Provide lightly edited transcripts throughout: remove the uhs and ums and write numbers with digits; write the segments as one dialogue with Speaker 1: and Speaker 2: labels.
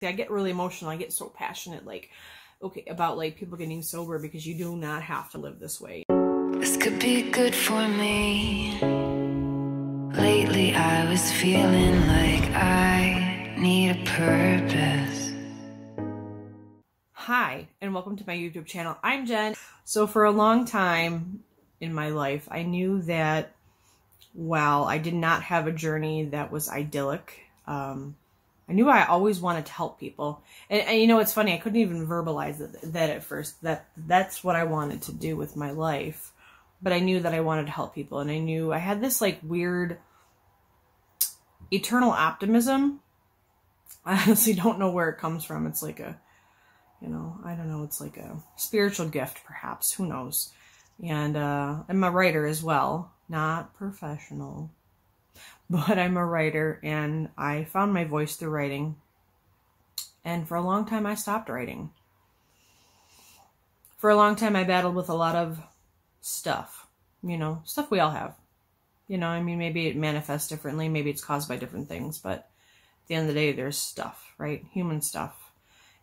Speaker 1: I get really emotional. I get so passionate, like, okay, about like people getting sober, because you do not have to live this way.
Speaker 2: This could be good for me. Lately I was feeling like I need a purpose.
Speaker 1: Hi, and welcome to my YouTube channel. I'm Jen. So for a long time in my life, I knew that while I did not have a journey that was idyllic, I knew I always wanted to help people. And you know, it's funny, I couldn't even verbalize that at first, that's what I wanted to do with my life. But I knew that I wanted to help people, and I knew I had this like weird eternal optimism. I honestly don't know where it comes from. It's like a, you know, I don't know, it's like a spiritual gift perhaps, who knows. And I'm a writer as well, not professional, but I'm a writer, and I found my voice through writing. And for a long time I stopped writing. For a long time I battled with a lot of stuff, you know, stuff we all have. You know, I mean, maybe it manifests differently, maybe it's caused by different things, but at the end of the day, there's stuff, right? Human stuff,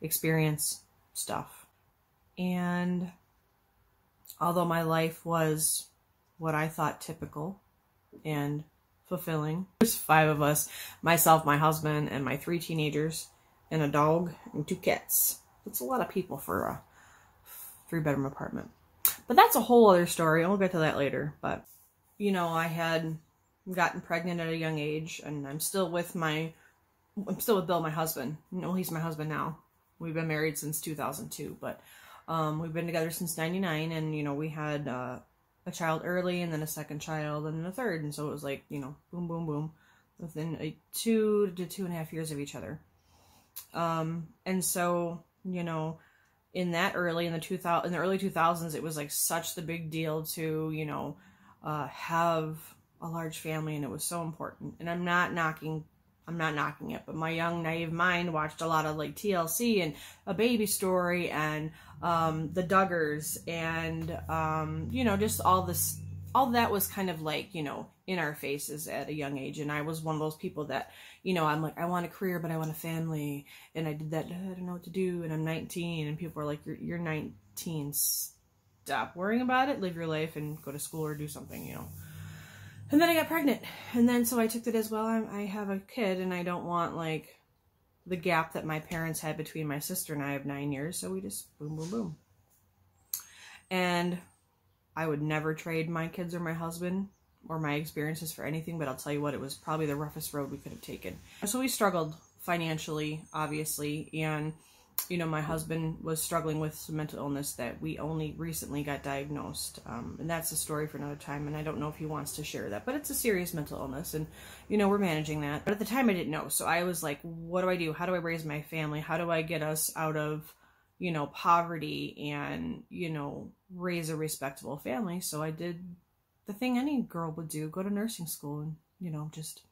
Speaker 1: experience stuff. And although my life was what I thought typical and fulfilling, there's 5 of us, myself, my husband, and my 3 teenagers, and a dog, and 2 cats. That's a lot of people for a 3-bedroom apartment. But that's a whole other story. I'll get to that later. But, you know, I had gotten pregnant at a young age, and I'm still with Bill, my husband. No, he's my husband now. We've been married since 2002, but we've been together since 99, and, you know, we had a child early, and then a second child, and then a third, and so it was like, you know, boom, boom, boom, within 2 to 2.5 years of each other. And so, you know, in the early 2000s, it was like such the big deal to, you know, have a large family, and it was so important. And I'm not knocking it, but my young naive mind watched a lot of like TLC and A Baby Story and the Duggars, and you know, just all that was kind of like, you know, in our faces at a young age. And I was one of those people that, you know, I'm like, I want a career, but I want a family, and I did that, I don't know what to do, and I'm 19, and people are like, you're 19, stop worrying about it, live your life and go to school or do something, you know. And then I got pregnant, and then so I took it as, well, I have a kid, and I don't want like the gap that my parents had between my sister and I of 9 years, so we just boom, boom, boom. And I would never trade my kids or my husband or my experiences for anything, but I'll tell you what, it was probably the roughest road we could have taken. So we struggled financially, obviously, and, you know, my husband was struggling with some mental illness that we only recently got diagnosed, and that's a story for another time, and I don't know if he wants to share that, but it's a serious mental illness, and, you know, we're managing that. But at the time I didn't know, so I was like, what do I do? How do I raise my family? How do I get us out of, you know, poverty and, you know, raise a respectable family? So I did the thing any girl would do, go to nursing school and, you know, just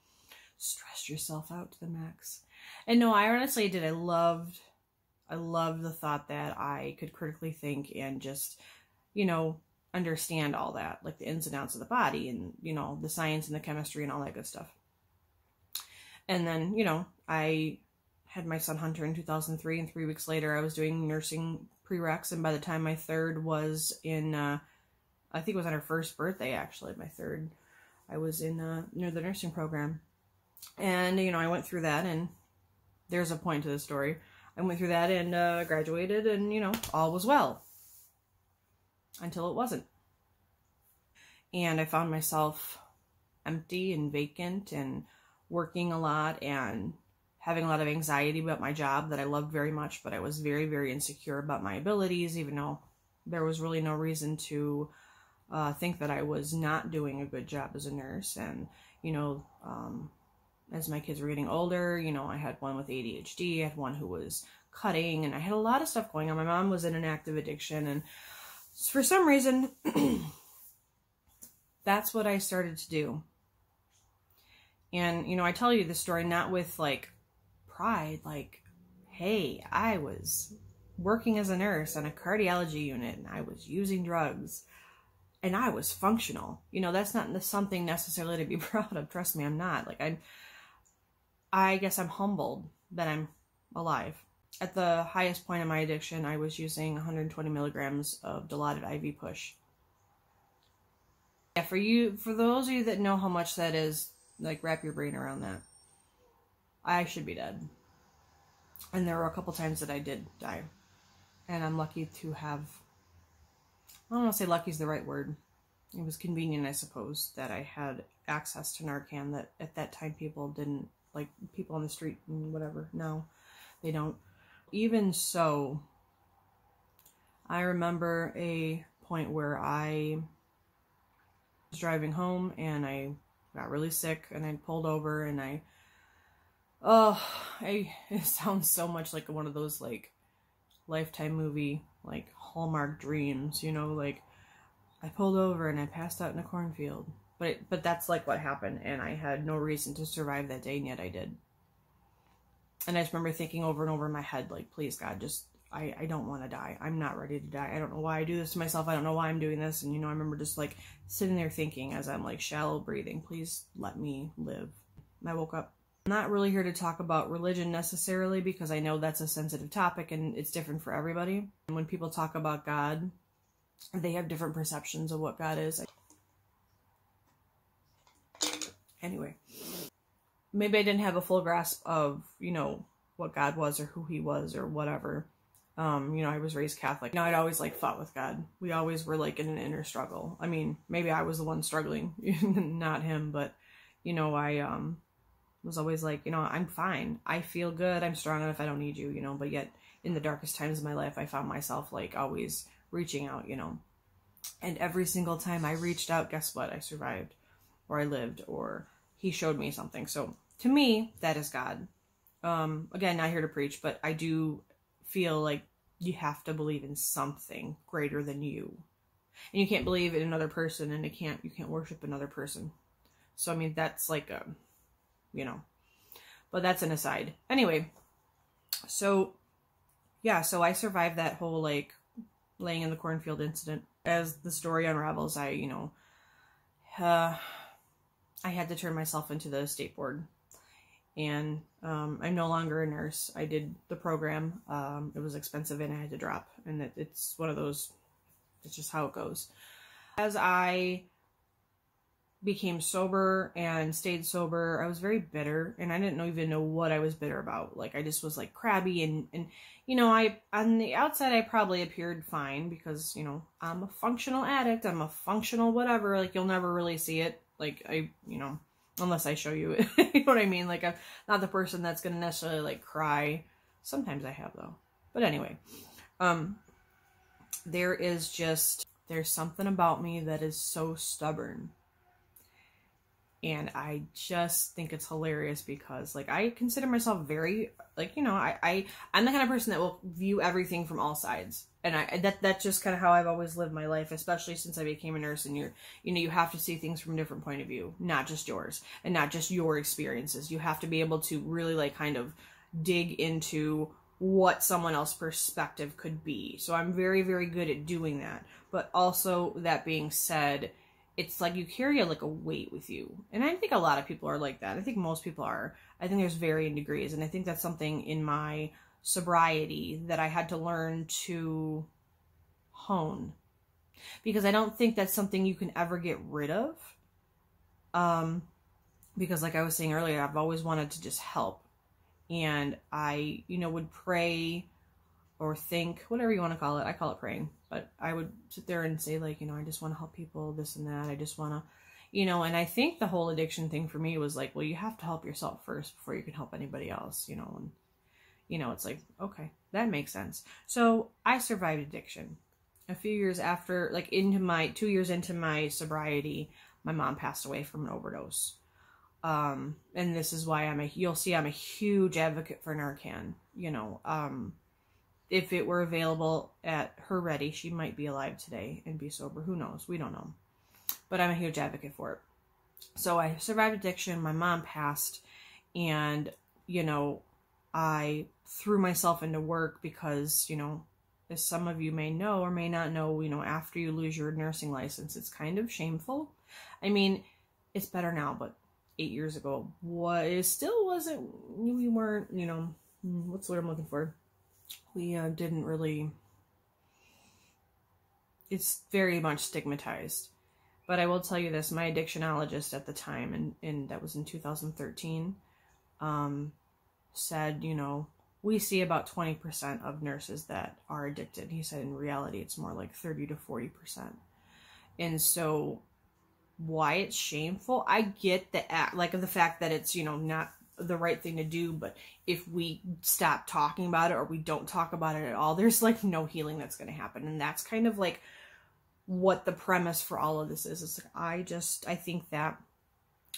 Speaker 1: stress yourself out to the max. And no, I honestly did. I loved the thought that I could critically think and just, you know, understand all that, like the ins and outs of the body and, you know, the science and the chemistry and all that good stuff. And then, you know, I had my son Hunter in 2003, and 3 weeks later I was doing nursing prereqs, and by the time my third was in, I think it was on her first birthday, actually, my third, I was in near the nursing program. And, you know, I went through that, and there's a point to the story. I went through that and graduated, and, you know, all was well. Until it wasn't. And I found myself empty and vacant and working a lot and having a lot of anxiety about my job that I loved very much, but I was very, very insecure about my abilities, even though there was really no reason to think that I was not doing a good job as a nurse. And, you know, as my kids were getting older, you know, I had one with ADHD, I had one who was cutting, and I had a lot of stuff going on. My mom was in an active addiction, and for some reason, that's what I started to do. And, you know, I tell you this story not with, like, pride, like, hey, I was working as a nurse on a cardiology unit, and I was using drugs, and I was functional. You know, that's not something necessarily to be proud of. Trust me, I'm not. Like, I guess I'm humbled that I'm alive. At the highest point of my addiction, I was using 120 milligrams of Dilaudid IV push. Yeah, for those of you that know how much that is, like, wrap your brain around that. I should be dead. And there were a couple times that I did die. And I'm lucky to have, I don't want to say lucky is the right word. It was convenient, I suppose, that I had access to Narcan that at that time people didn't, like people on the street and whatever. No, they don't. Even so, I remember a point where I was driving home and I got really sick and I pulled over and it sounds so much like one of those like Lifetime movie, like Hallmark dreams, you know, like I pulled over and I passed out in a cornfield. But that's like what happened, and I had no reason to survive that day, and yet I did. And I just remember thinking over and over in my head, like, please God, just, I don't want to die. I'm not ready to die. I don't know why I do this to myself. I don't know why I'm doing this. And, you know, I remember just like sitting there thinking as I'm like shallow breathing, please let me live. And I woke up. I'm not really here to talk about religion necessarily, because I know that's a sensitive topic and it's different for everybody. And when people talk about God, they have different perceptions of what God is. Anyway, maybe I didn't have a full grasp of, you know, what God was or who he was or whatever. You know, I was raised Catholic. You know, I'd always like fought with God. We always were like in an inner struggle. I mean, maybe I was the one struggling, not him, but, you know, I was always like, you know, I'm fine. I feel good. I'm strong enough. I don't need you, you know, but yet in the darkest times of my life, I found myself like always reaching out, you know, and every single time I reached out, guess what? I survived, or I lived, or he showed me something. So to me, that is God. Again, not here to preach, but I do feel like you have to believe in something greater than you. And you can't believe in another person, and you can't worship another person. So, I mean, that's like a, you know, but that's an aside. Anyway, so, yeah, so I survived that whole, like, laying in the cornfield incident. As the story unravels, I, you know, I had to turn myself into the state board. And I'm no longer a nurse. I did the program. It was expensive and I had to drop. And it's one of those, it's just how it goes. As I became sober and stayed sober, I was very bitter. And I didn't even know what I was bitter about. Like, I just was like crabby. And you know, on the outside, I probably appeared fine because, you know, I'm a functional addict. I'm a functional whatever. Like, you'll never really see it. Like, you know, unless I show you it. You know what I mean? Like, I'm not the person that's going to necessarily, like, cry. Sometimes I have, though. But anyway, there's something about me that is so stubborn. And I just think it's hilarious because, like, I consider myself very, like, you know, I'm the kind of person that will view everything from all sides. And that's just kind of how I've always lived my life, especially since I became a nurse. And you know, you have to see things from a different point of view, not just yours and not just your experiences. You have to be able to really, like, kind of dig into what someone else's perspective could be. So I'm very, very good at doing that. But also, that being said, it's like you carry like a weight with you. And I think a lot of people are like that. I think most people are. I think there's varying degrees. And I think that's something in my sobriety that I had to learn to hone. Because I don't think that's something you can ever get rid of. Because like I was saying earlier, I've always wanted to just help. And I, you know, would pray or think, whatever you want to call it. I call it praying. But I would sit there and say, like, you know, I just want to help people, this and that. I just want to, you know, and I think the whole addiction thing for me was like, well, you have to help yourself first before you can help anybody else, you know. And, you know, it's like, okay, that makes sense. So I survived addiction. A few years after, like 2 years into my sobriety, my mom passed away from an overdose. And this is why you'll see I'm a huge advocate for Narcan, you know. If it were available at her ready, she might be alive today and be sober. Who knows? We don't know. But I'm a huge advocate for it. So I survived addiction. My mom passed. And, you know, I threw myself into work because, you know, as some of you may know or may not know, you know, after you lose your nursing license, it's kind of shameful. I mean, it's better now, but 8 years ago, we weren't, you know, what's the word I'm looking for? We didn't really, it's very much stigmatized. But I will tell you this, my addictionologist at the time, and that was in 2013, said, you know, we see about 20% of nurses that are addicted. He said in reality, it's more like 30 to 40%. And so why it's shameful, I get the fact that it's, you know, not the right thing to do, but if we stop talking about it or we don't talk about it at all, there's like no healing that's going to happen. And that's kind of like what the premise for all of this is. It's like, I think that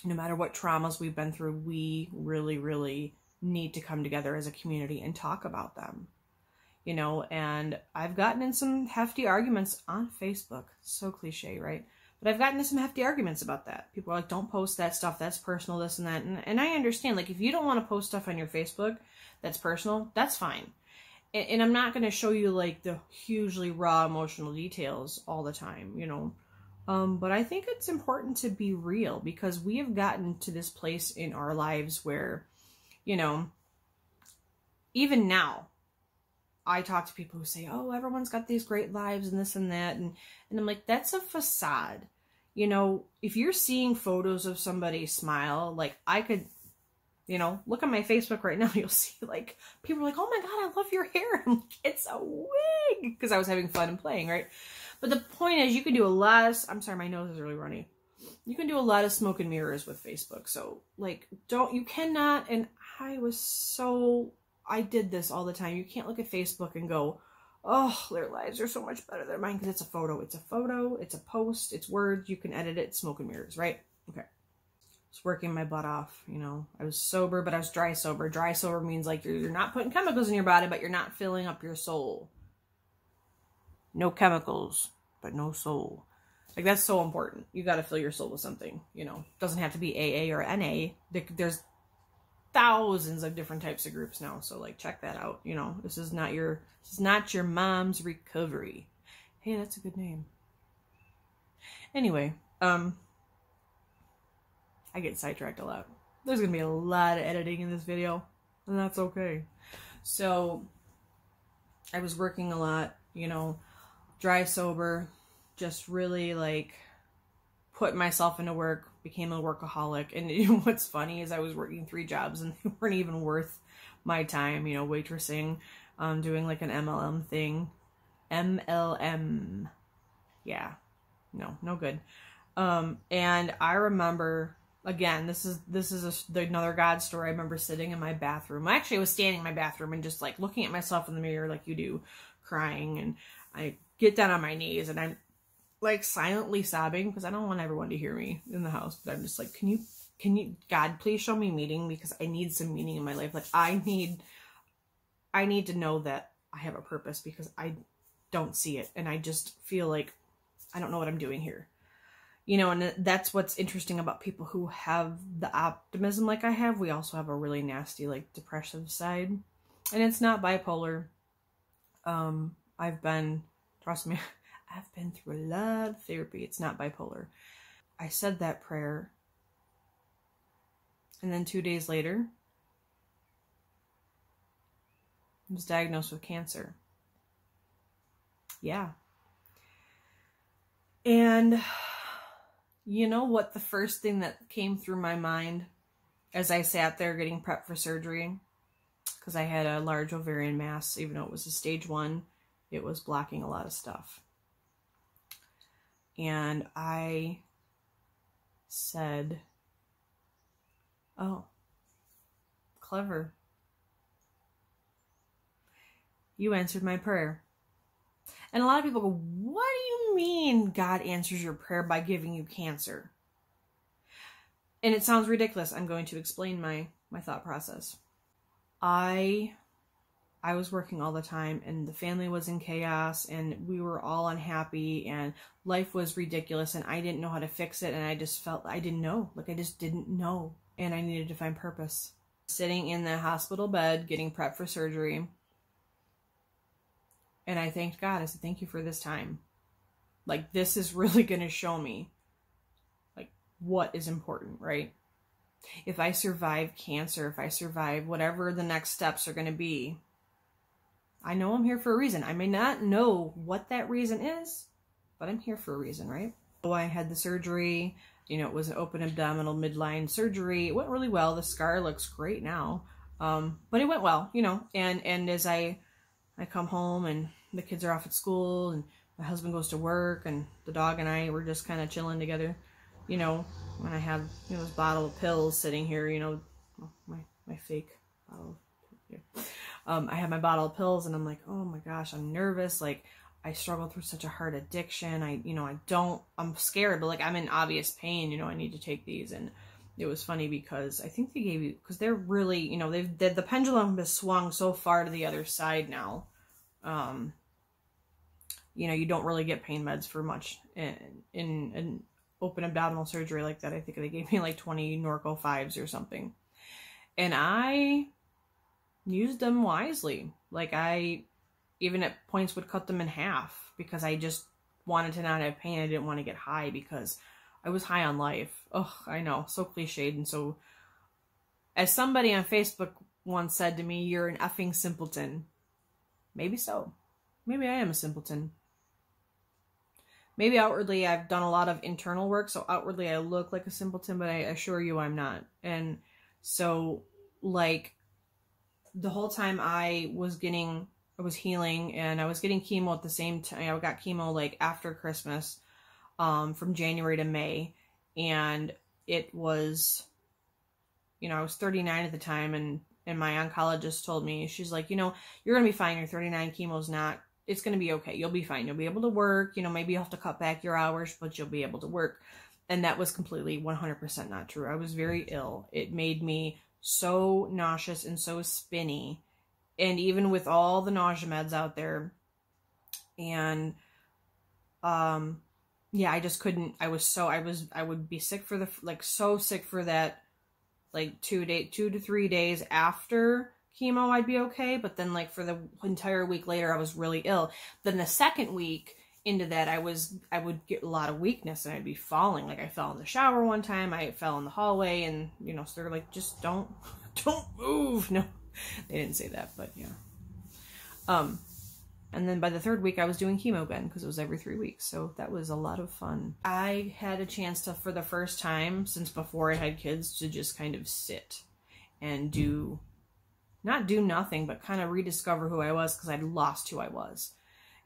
Speaker 1: no matter what traumas we've been through, we really, really need to come together as a community and talk about them, you know. And I've gotten in some hefty arguments on Facebook. So cliche, right? But I've gotten into some hefty arguments about that. People are like, don't post that stuff, that's personal, this and that. And I understand, like, if you don't want to post stuff on your Facebook that's personal, that's fine. And I'm not going to show you like the hugely raw emotional details all the time, you know. But I think it's important to be real, because we have gotten to this place in our lives where, you know, even now, I talk to people who say, oh, everyone's got these great lives and this and that. And I'm like, that's a facade. You know, if you're seeing photos of somebody smile, like I could, you know, look at my Facebook right now, you'll see like, people are like, oh my God, I love your hair. I'm like, it's a wig. Because I was having fun and playing, right? But the point is, you can do a lot of, I'm sorry, my nose is really runny. You can do a lot of smoke and mirrors with Facebook. So like, you cannot, and I did this all the time. You can't look at Facebook and go, oh, their lives are so much better than mine, because it's a photo. It's a photo, it's a post, it's words, you can edit it, smoke and mirrors, right? Okay. I was working my butt off, you know. I was sober, but I was dry sober. Dry sober means like you're not putting chemicals in your body, but you're not filling up your soul. No chemicals, but no soul. Like, that's so important. You got to fill your soul with something, you know. It doesn't have to be AA or NA. There's thousands of different types of groups now, so like check that out. You know, this is not your mom's recovery. Hey, that's a good name. Anyway, I get sidetracked a lot. There's gonna be a lot of editing in this video, and that's okay. So I was working a lot, you know, dry sober, just really like put myself into work, became a workaholic. And you know, what's funny is I was working 3 jobs and they weren't even worth my time, you know, waitressing, doing like an MLM thing. MLM. Yeah. No good. And I remember, again, this is another God story. I remember sitting in my bathroom. Actually, I was standing in my bathroom and just like looking at myself in the mirror like you do, crying. And I get down on my knees and I'm like silently sobbing because I don't want everyone to hear me in the house. But I'm just like, can you, God, please show me meaning, because I need some meaning in my life. Like I need to know that I have a purpose, because I don't see it. And I just feel like I don't know what I'm doing here. You know, and that's what's interesting about people who have the optimism like I have. We also have a really nasty, like, depressive side. And it's not bipolar. Trust me, I've been through a lot of therapy. It's not bipolar. I said that prayer. And then 2 days later, I was diagnosed with cancer. Yeah. And you know what, the first thing that came through my mind as I sat there getting prepped for surgery, because I had a large ovarian mass, even though it was a stage 1, it was blocking a lot of stuff. And I said, oh, clever. You answered my prayer. And a lot of people go, what do you mean God answers your prayer by giving you cancer? And it sounds ridiculous. I'm going to explain my thought process. I was working all the time, and the family was in chaos, and we were all unhappy, and life was ridiculous, and I didn't know how to fix it, and I just felt I didn't know. Like, I just didn't know, and I needed to find purpose. Sitting in the hospital bed, getting prepped for surgery, and I thanked God. I said, thank you for this time. Like, this is really going to show me, like, what is important, right? if I survive cancer, if I survive whatever the next steps are going to be, I know I'm here for a reason. I may not know what that reason is, but I'm here for a reason, right? So I had the surgery, you know, it was an open abdominal midline surgery. It went really well. The scar looks great now. But it went well, you know, and as I come home and the kids are off at school and my husband goes to work and the dog and I were just kind of chilling together, you know, when I had, you know, this bottle of pills sitting here, you know, my fake bottle here. I had my bottle of pills and I'm like, oh my gosh, I'm nervous. Like, I struggle through such a hard addiction. I'm scared, but like, I'm in obvious pain, you know, I need to take these. And it was funny because I think they gave you, because they're really, you know, the pendulum has swung so far to the other side now. You know, you don't really get pain meds for much in an open abdominal surgery like that. I think they gave me like 20 Norco 5s or something. And I used them wisely. Like, I even at points would cut them in half because I just wanted to not have pain. I didn't want to get high because I was high on life. Oh, I know, so cliched. And so, as somebody on Facebook once said to me, you're an effing simpleton. Maybe so. Maybe I am a simpleton. Maybe outwardly I've done a lot of internal work, so outwardly I look like a simpleton, but I assure you I'm not. And so, like, the whole time I was healing and I was getting chemo at the same time. I got chemo like after Christmas, from January to May. And it was, you know, I was 39 at the time, and my oncologist told me, she's like, you know, you're going to be fine. You're 39, chemo's not, it's going to be okay. You'll be fine. You'll be able to work, you know, maybe you'll have to cut back your hours, but you'll be able to work. And that was completely 100% not true. I was very ill. It made me so nauseous and so spinny. And even with all the nausea meds out there, and, yeah, I just couldn't, I would be sick for so sick for that, like 2 to 3 days after chemo, I'd be okay. But then like for the entire week later, I was really ill. Then the second week into that, I would get a lot of weakness and I'd be falling. Like, I fell in the shower one time, I fell in the hallway, and, you know, so they're like, just don't move. No, they didn't say that, but yeah. And then by the third week, I was doing chemo again because it was every 3 weeks. So that was a lot of fun. I had a chance to, for the first time since before I had kids, to just kind of sit and not do nothing, but kind of rediscover who I was, because I'd lost who I was.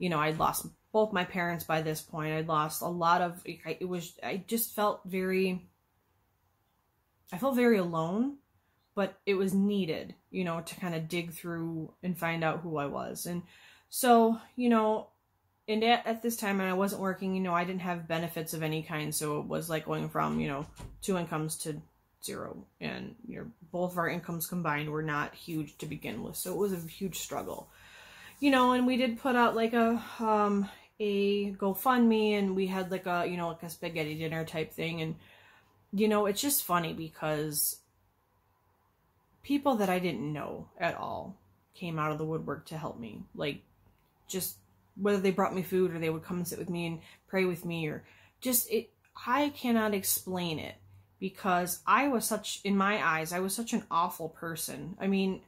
Speaker 1: You know, I'd lost both my parents by this point. I'd lost a lot of, I just felt very alone, but it was needed, you know, to kind of dig through and find out who I was. And so, you know, and at this time, and I wasn't working, you know, I didn't have benefits of any kind. So it was like going from, you know, 2 incomes to 0. And, you know, both of our incomes combined were not huge to begin with. So it was a huge struggle, you know. And we did put out like a GoFundMe, and we had like a, you know, like a spaghetti dinner type thing. And, you know, it's just funny because people that I didn't know at all came out of the woodwork to help me. Like, just whether they brought me food or they would come and sit with me and pray with me, or just I cannot explain it, because I was in my eyes, I was such an awful person. I mean,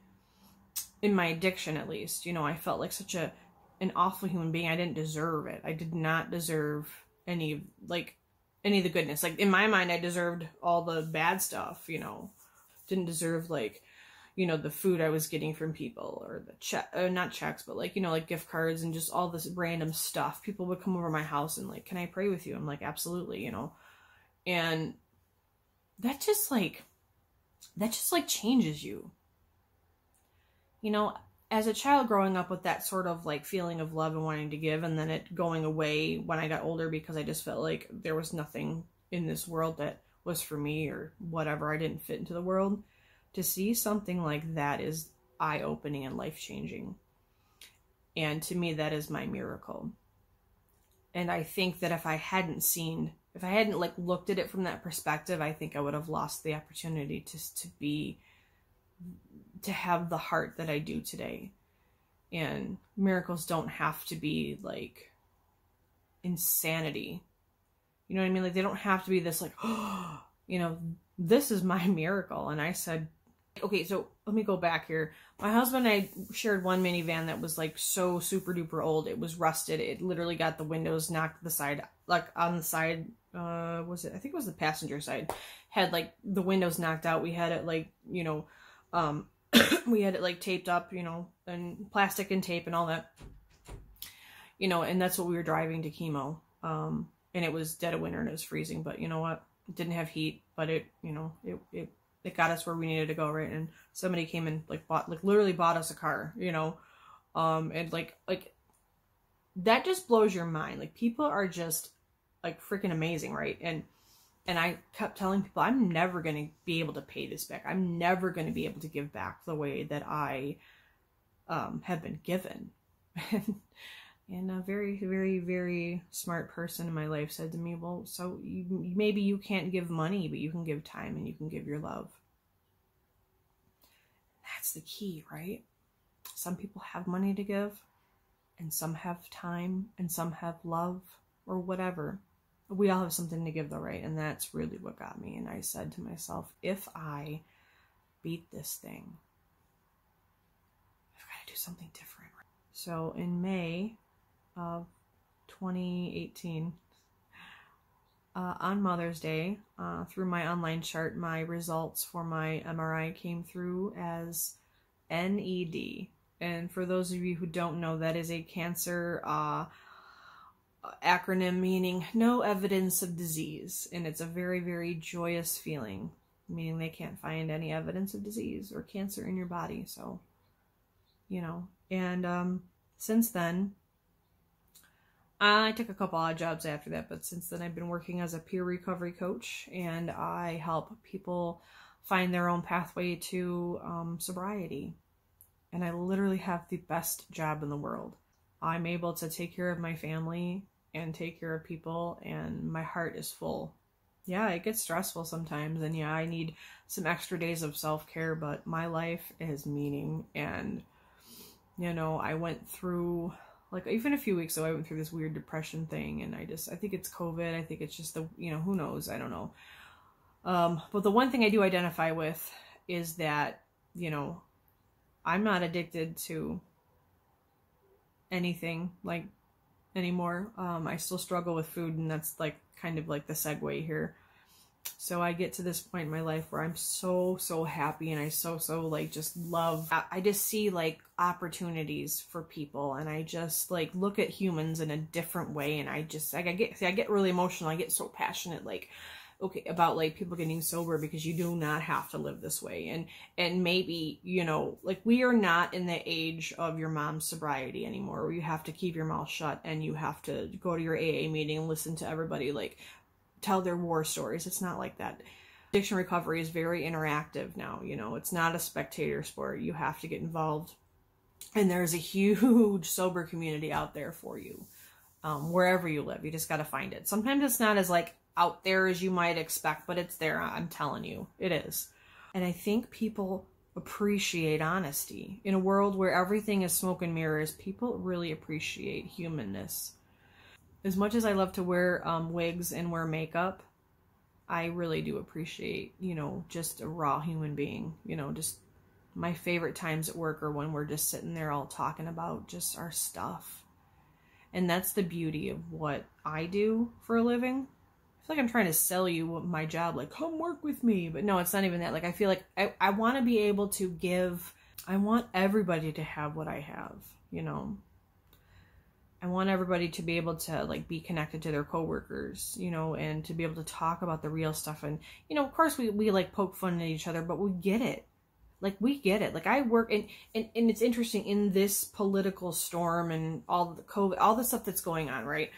Speaker 1: in my addiction, at least, you know, I felt like such an awful human being. I didn't deserve it. I did not deserve any of the goodness. Like, in my mind, I deserved all the bad stuff, you know. Didn't deserve, like, you know, the food I was getting from people, or the not checks, but like, you know, like gift cards and just all this random stuff. People would come over my house and like, can I pray with you? I'm like, absolutely, you know. And that just like changes you. You know, as a child growing up with that sort of like feeling of love and wanting to give, and then it going away when I got older because I just felt like there was nothing in this world that was for me or whatever. I didn't fit into the world. To see something like that is eye-opening and life-changing. And to me, that is my miracle. And I think that if I hadn't like looked at it from that perspective, I think I would have lost the opportunity to have the heart that I do today. And miracles don't have to be like insanity. You know what I mean? Like, they don't have to be this like, you know, this is my miracle. And I said, okay, so let me go back here. My husband and I shared one minivan that was like so super duper old. It was rusted. It literally got the windows knocked the side, like on the side, I think it was the passenger side, had like the windows knocked out. We had it like, you know, we had it like taped up, you know, and plastic and tape and all that, you know, and that's what we were driving to chemo. And it was dead of winter and it was freezing, but you know what? It didn't have heat, but it, you know, it got us where we needed to go, right? And somebody came and literally bought us a car, you know, and like that just blows your mind. Like, people are just like freaking amazing, right? And I kept telling people, I'm never going to be able to pay this back. I'm never going to be able to give back the way that I have been given. And a very, very, very smart person in my life said to me, well, so maybe you can't give money, but you can give time and you can give your love. That's the key, right? Some people have money to give, and some have time, and some have love, or whatever. We all have something to give though, right? And that's really what got me. And I said to myself, if I beat this thing, I've got to do something different. So in May of 2018, on Mother's Day, through my online chart, my results for my MRI came through as NED. And for those of you who don't know, that is a cancer acronym meaning no evidence of disease. And it's a very, very joyous feeling, meaning they can't find any evidence of disease or cancer in your body. So, you know, and since then, I took a couple odd jobs after that, but since then I've been working as a peer recovery coach, and I help people find their own pathway to sobriety. And I literally have the best job in the world. I'm able to take care of my family and take care of people, and my heart is full. Yeah, it gets stressful sometimes, and yeah, I need some extra days of self-care, but my life is meaning. And, you know, I went through, like, even a few weeks ago, I went through this weird depression thing, and I think it's COVID. I think it's just you know, who knows? I don't know. But the one thing I do identify with is that, you know, I'm not addicted to anything like anymore. I still struggle with food, and that's like kind of like the segue here. So I get to this point in my life where I'm so happy, and I so like just love, I just see like opportunities for people, and I just like look at humans in a different way, and I get really emotional. I get so passionate, like, okay, about like people getting sober, because you do not have to live this way. And maybe, you know, like, we are not in the age of your mom's sobriety anymore, where you have to keep your mouth shut and you have to go to your AA meeting and listen to everybody like tell their war stories. It's not like that. Addiction recovery is very interactive now. You know, it's not a spectator sport. You have to get involved, and there's a huge sober community out there for you, wherever you live. You just got to find it. Sometimes it's not as like out there as you might expect, but it's there. I'm telling you, it is. And I think people appreciate honesty. In a world where everything is smoke and mirrors, people really appreciate humanness. As much as I love to wear wigs and wear makeup, I really do appreciate, you know, just a raw human being. You know, just my favorite times at work are when we're just sitting there all talking about just our stuff. And that's the beauty of what I do for a living. I feel like I'm trying to sell you my job, like, come work with me. But no, it's not even that. Like, I feel like I want to be able to give, I want everybody to have what I have, you know. I want everybody to be able to like be connected to their coworkers, you know, and to be able to talk about the real stuff. And, you know, of course we like poke fun at each other, but we get it. Like, we get it. Like, I work and it's interesting in this political storm and all the COVID, all the stuff that's going on, right?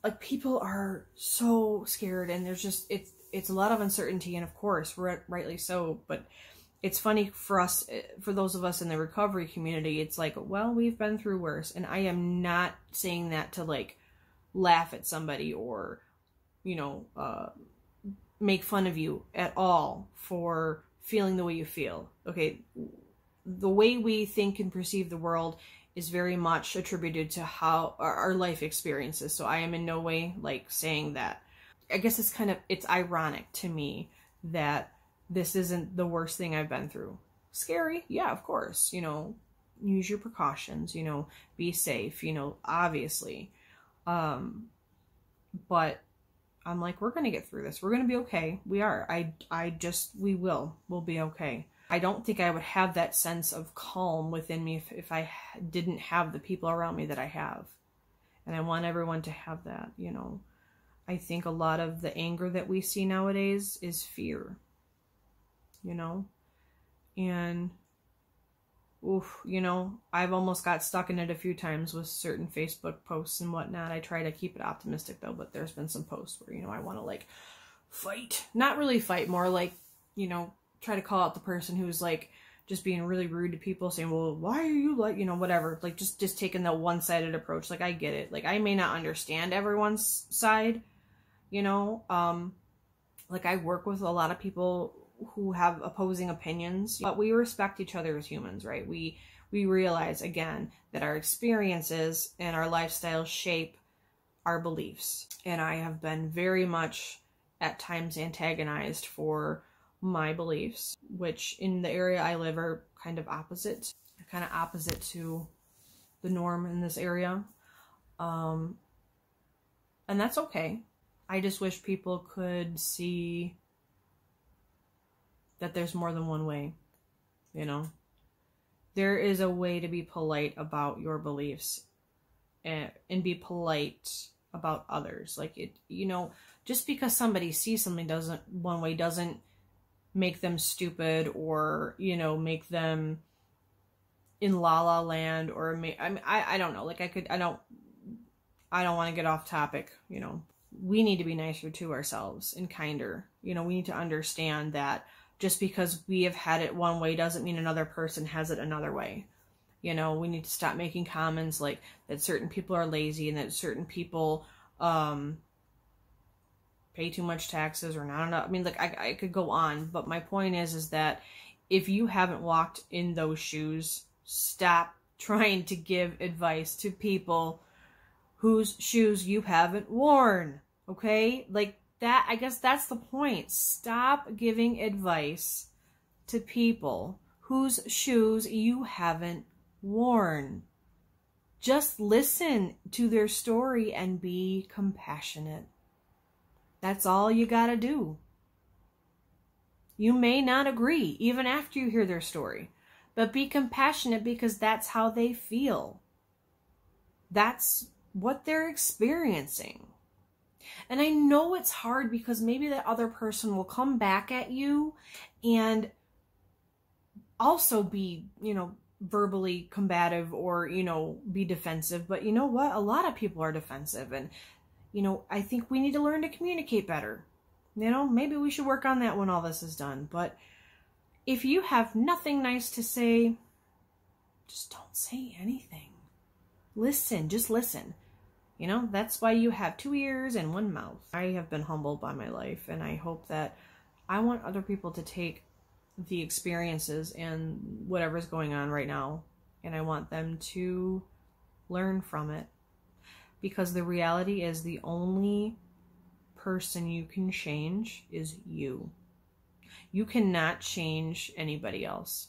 Speaker 1: Like, people are so scared, and there's just, it's a lot of uncertainty, and of course, rightly so. But it's funny for us, for those of us in the recovery community, it's like, well, we've been through worse. And I am not saying that to like laugh at somebody or, you know, make fun of you at all for feeling the way you feel. Okay. The way we think and perceive the world is very much attributed to how our life experiences. So I am in no way like saying that. I guess it's ironic to me that this isn't the worst thing I've been through. Scary? Yeah, of course. Use your precautions, be safe, obviously. But I'm like, we're going to get through this. We're going to be okay. We are. We'll be okay. I don't think I would have that sense of calm within me if I didn't have the people around me that I have. And I want everyone to have that, I think a lot of the anger that we see nowadays is fear, and I've almost got stuck in it a few times with certain Facebook posts and whatnot. I try to keep it optimistic though, but there's been some posts where, I want to like fight, not really fight, more like, try to call out the person who's like just being really rude to people, saying, well, why are you like, whatever, like just taking the one-sided approach. Like, I get it. Like, I may not understand everyone's side, like I work with a lot of people who have opposing opinions, but we respect each other as humans, right? We realize again that our experiences and our lifestyles shape our beliefs. And I have been very much at times antagonized for my beliefs, which in the area I live are kind of opposite to the norm in this area. And that's okay. I just wish people could see that there's more than one way, There is a way to be polite about your beliefs and be polite about others. Like, it, just because somebody sees something one way doesn't make them stupid or, make them in la la land, or I don't know. Like, I don't want to get off topic, We need to be nicer to ourselves and kinder. We need to understand that just because we have had it one way doesn't mean another person has it another way. We need to stop making comments like that certain people are lazy and that certain people pay too much taxes or not enough. I mean, like, I could go on, but my point is that if you haven't walked in those shoes, stop trying to give advice to people whose shoes you haven't worn, okay? Like, that, I guess that's the point. Stop giving advice to people whose shoes you haven't worn. Just listen to their story and be compassionate. That's all you gotta do. You may not agree, even after you hear their story, but be compassionate because that's how they feel. That's what they're experiencing. And I know it's hard because maybe that other person will come back at you and also be, verbally combative or, be defensive. But you know what? A lot of people are defensive. And, I think we need to learn to communicate better. Maybe we should work on that when all this is done. But if you have nothing nice to say, just don't say anything. Listen, just listen. That's why you have 2 ears and 1 mouth. I have been humbled by my life, and I hope that I want other people to take the experiences and whatever's going on right now, and I want them to learn from it. Because the reality is the only person you can change is you. You cannot change anybody else.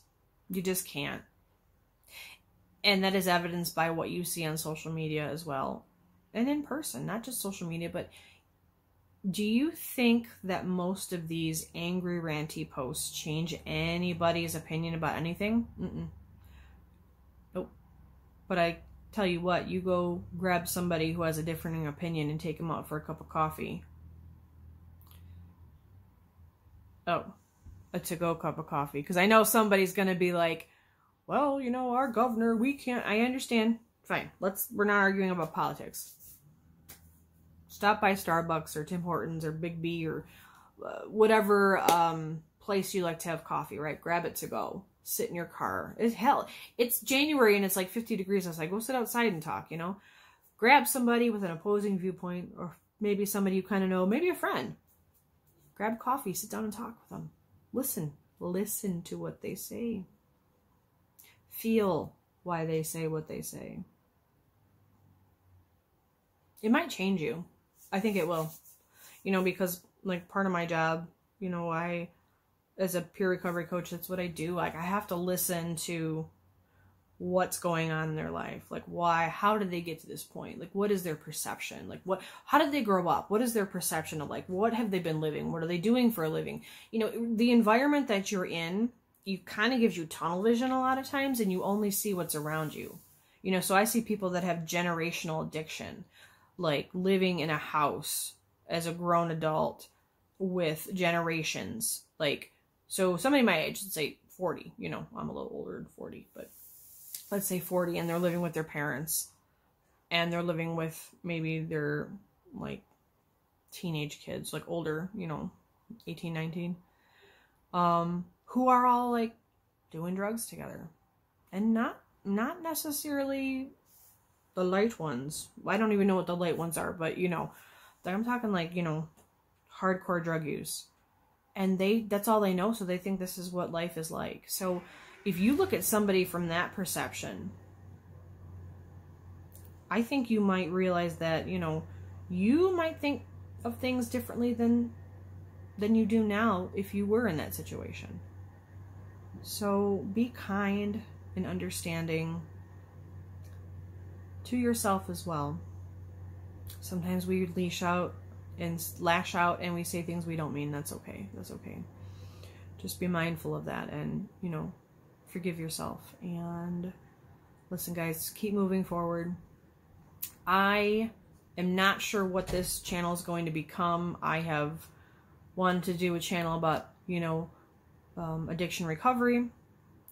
Speaker 1: You just can't. And that is evidenced by what you see on social media as well. And in person, not just social media, but do you think that most of these angry, ranty posts change anybody's opinion about anything? Nope. But I tell you what, you go grab somebody who has a differing opinion and take them out for a cup of coffee. Oh, a to-go cup of coffee. Because I know somebody's going to be like, well, our governor, we can't. I understand. Fine. We're not arguing about politics. Stop by Starbucks or Tim Hortons or Big B or whatever place you like to have coffee, right? Grab it to go. Sit in your car. It's January and it's like 50 degrees outside. Go sit outside and talk, Grab somebody with an opposing viewpoint, or maybe somebody you kind of know, maybe a friend. Grab coffee, sit down and talk with them. Listen to what they say. Feel why they say what they say. It might change you. I think it will. Because like part of my job, You know, as a peer recovery coach, that's what I do. Like, I have to listen to what's going on in their life. Like, why, how did they get to this point? Like, what is their perception? Like, how did they grow up? What is their perception of, like, what have they been living? What are they doing for a living? You know, the environment that you're in, you kind of gives you tunnel vision a lot of times, and you only see what's around you. You know, so I see people that have generational addiction, like living in a house as a grown adult with generations. Like, so somebody my age, let's say 40, you know, I'm a little older than 40, but let's say 40, and they're living with their parents, and they're living with maybe their, like, teenage kids, like older, you know, 18, 19, who are all, like, doing drugs together. And not necessarily the light ones. I don't even know what the light ones are, but, you know, I'm talking, like, you know, hardcore drug use. And that's all they know, so they think this is what life is like. So if you look at somebody from that perception, I think you might realize that, you know, you might think of things differently than you do now if you were in that situation. So be kind and understanding to yourself as well. Sometimes we lash out and we say things we don't mean. That's okay. That's okay. Just be mindful of that, and, you know, forgive yourself. And listen, guys, keep moving forward. I am not sure what this channel is going to become. I have wanted to do a channel about, you know, addiction recovery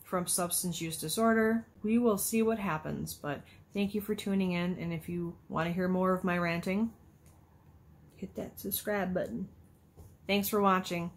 Speaker 1: from substance use disorder. We will see what happens, but thank you for tuning in. And if you want to hear more of my ranting, hit that subscribe button. Thanks for watching.